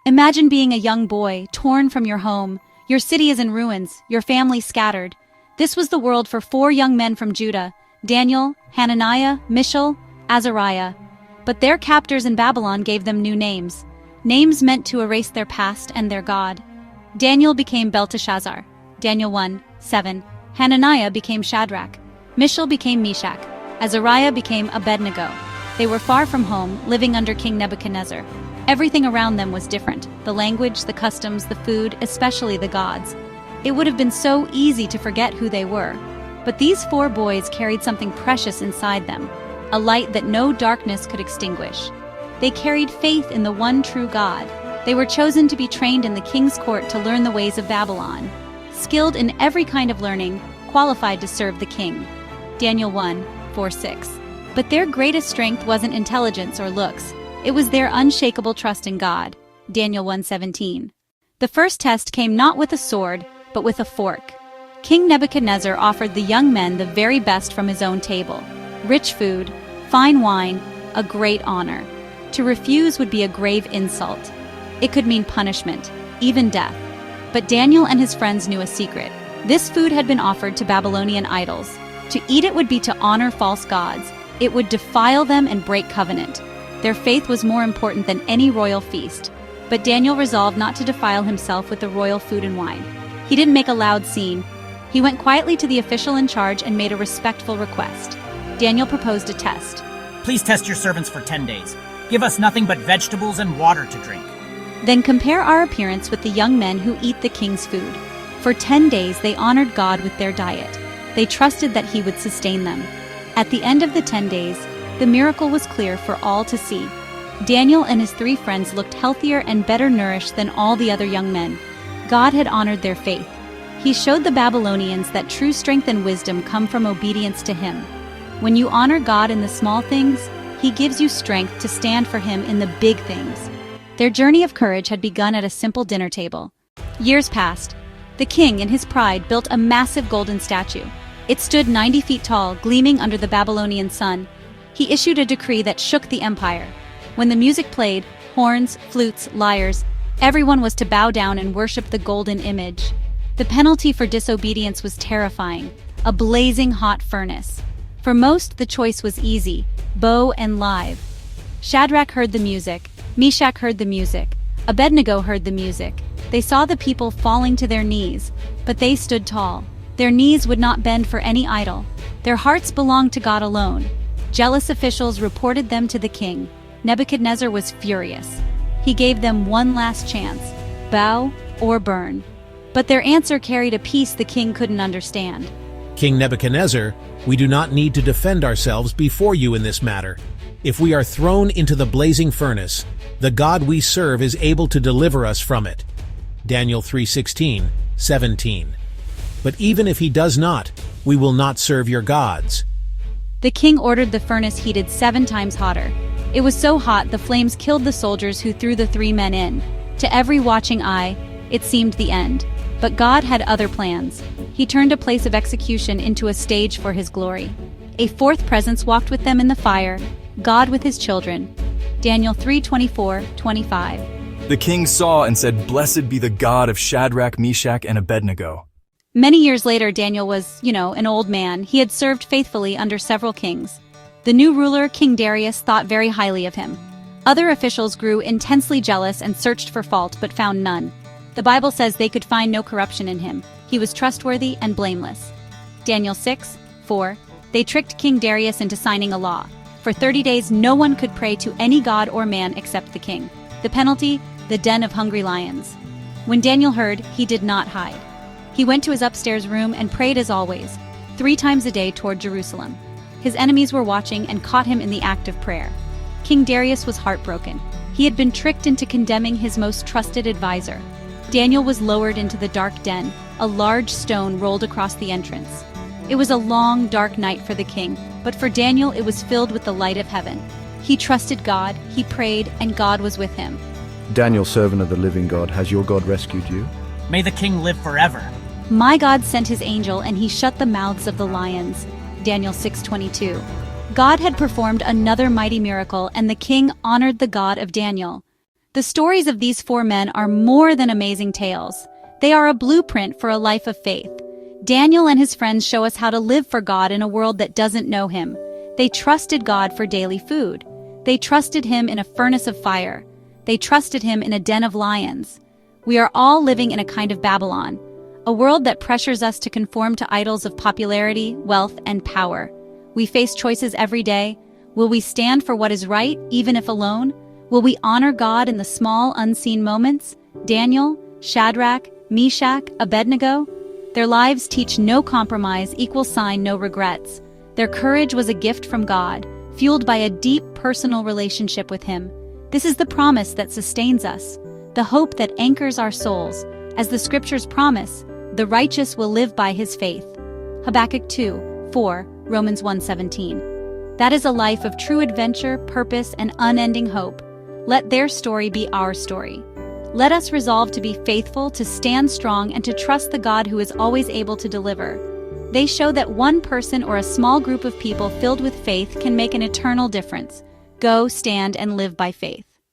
Imagine being a young boy, torn from your home. Your city is in ruins, your family scattered. This was the world for 4 young men from Judah: Daniel, Hananiah, Mishael, Azariah. But their captors in Babylon gave them new names. Names meant to erase their past and their God. Daniel became Belteshazzar, Daniel 1:7. Hananiah became Shadrach. Mishael became Meshach. Azariah became Abednego. They were far from home, living under King Nebuchadnezzar. Everything around them was different: the language, the customs, the food, especially the gods. It would have been so easy to forget who they were. But these 4 boys carried something precious inside them, a light that no darkness could extinguish. They carried faith in the one true God. They were chosen to be trained in the king's court to learn the ways of Babylon, skilled in every kind of learning, qualified to serve the king. Daniel 1:4-6. But their greatest strength wasn't intelligence or looks. It was their unshakable trust in God. Daniel 1:17. The first test came not with a sword, but with a fork. King Nebuchadnezzar offered the young men the very best from his own table: rich food, fine wine, a great honor. To refuse would be a grave insult. It could mean punishment, even death. But Daniel and his friends knew a secret. This food had been offered to Babylonian idols. To eat it would be to honor false gods. It would defile them and break covenant. Their faith was more important than any royal feast. But Daniel resolved not to defile himself with the royal food and wine. He didn't make a loud scene. He went quietly to the official in charge and made a respectful request. Daniel proposed a test. Please test your servants for 10 days. Give us nothing but vegetables and water to drink. Then compare our appearance with the young men who eat the king's food. For 10 days they honored God with their diet. They trusted that he would sustain them. At the end of the 10 days, the miracle was clear for all to see. Daniel and his 3 friends looked healthier and better nourished than all the other young men. God had honored their faith. He showed the Babylonians that true strength and wisdom come from obedience to him. When you honor God in the small things, he gives you strength to stand for him in the big things. Their journey of courage had begun at a simple dinner table. Years passed. The king, in his pride, built a massive golden statue. It stood 90 feet tall, gleaming under the Babylonian sun. He issued a decree that shook the empire. When the music played, horns, flutes, lyres, everyone was to bow down and worship the golden image. The penalty for disobedience was terrifying: a blazing hot furnace. For most, the choice was easy: bow and live. Shadrach heard the music. Meshach heard the music. Abednego heard the music. They saw the people falling to their knees, but they stood tall. Their knees would not bend for any idol. Their hearts belonged to God alone. Jealous officials reported them to the king. Nebuchadnezzar was furious. He gave them one last chance: bow or burn. But their answer carried a peace the king couldn't understand. King Nebuchadnezzar, we do not need to defend ourselves before you in this matter. If we are thrown into the blazing furnace, the God we serve is able to deliver us from it. Daniel 3:16-17. But even if he does not, we will not serve your gods. The king ordered the furnace heated 7 times hotter. It was so hot the flames killed the soldiers who threw the 3 men in. To every watching eye, it seemed the end. But God had other plans. He turned a place of execution into a stage for his glory. A 4th presence walked with them in the fire, God with his children. Daniel 3:24-25. The king saw and said, "Blessed be the God of Shadrach, Meshach, and Abednego." Many years later, Daniel was, an old man. He had served faithfully under several kings. The new ruler, King Darius, thought very highly of him. Other officials grew intensely jealous and searched for fault but found none. The Bible says they could find no corruption in him. He was trustworthy and blameless. Daniel 6:4. They tricked King Darius into signing a law. For 30 days, no one could pray to any god or man except the king. The penalty? The den of hungry lions. When Daniel heard, he did not hide. He went to his upstairs room and prayed as always, 3 times a day toward Jerusalem. His enemies were watching and caught him in the act of prayer. King Darius was heartbroken. He had been tricked into condemning his most trusted advisor. Daniel was lowered into the dark den. A large stone rolled across the entrance. It was a long, dark night for the king, but for Daniel it was filled with the light of heaven. He trusted God, he prayed, and God was with him. Daniel, servant of the living God, has your God rescued you? May the king live forever. My God sent his angel and he shut the mouths of the lions. Daniel 6:22. God had performed another mighty miracle and the king honored the God of Daniel. The stories of these four men are more than amazing tales. They are a blueprint for a life of faith. Daniel and his friends show us how to live for God in a world that doesn't know Him. They trusted God for daily food. They trusted Him in a furnace of fire. They trusted Him in a den of lions. We are all living in a kind of Babylon, a world that pressures us to conform to idols of popularity, wealth, and power. We face choices every day. Will we stand for what is right, even if alone? Will we honor God in the small, unseen moments? Daniel, Shadrach, Meshach, Abednego? Their lives teach no compromise, no regrets. Their courage was a gift from God, fueled by a deep personal relationship with Him. This is the promise that sustains us, the hope that anchors our souls. As the scriptures promise, the righteous will live by his faith. Habakkuk 2:4, Romans 1:17. That is a life of true adventure, purpose, and unending hope. Let their story be our story. Let us resolve to be faithful, to stand strong, and to trust the God who is always able to deliver. They show that one person or a small group of people filled with faith can make an eternal difference. Go, stand, and live by faith.